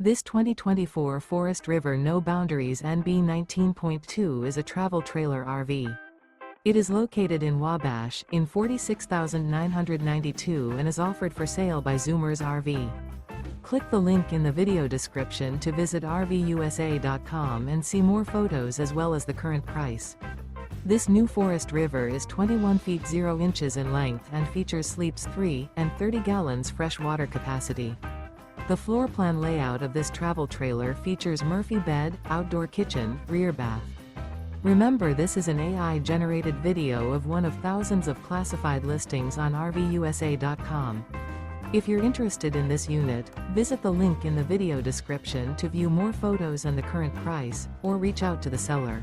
This 2024 Forest River No Boundaries NB 19.2 is a travel trailer RV. It is located in Wabash, in 46,992 and is offered for sale by Zoomers RV. Click the link in the video description to visit RVUSA.com and see more photos as well as the current price. This new Forest River is 21 feet 0 inches in length and features sleeps 3 and 30 gallons fresh water capacity. The floor plan layout of this travel trailer features Murphy bed, outdoor kitchen, rear bath. Remember, this is an AI-generated video of one of thousands of classified listings on RVUSA.com. If you're interested in this unit, visit the link in the video description to view more photos and the current price, or reach out to the seller.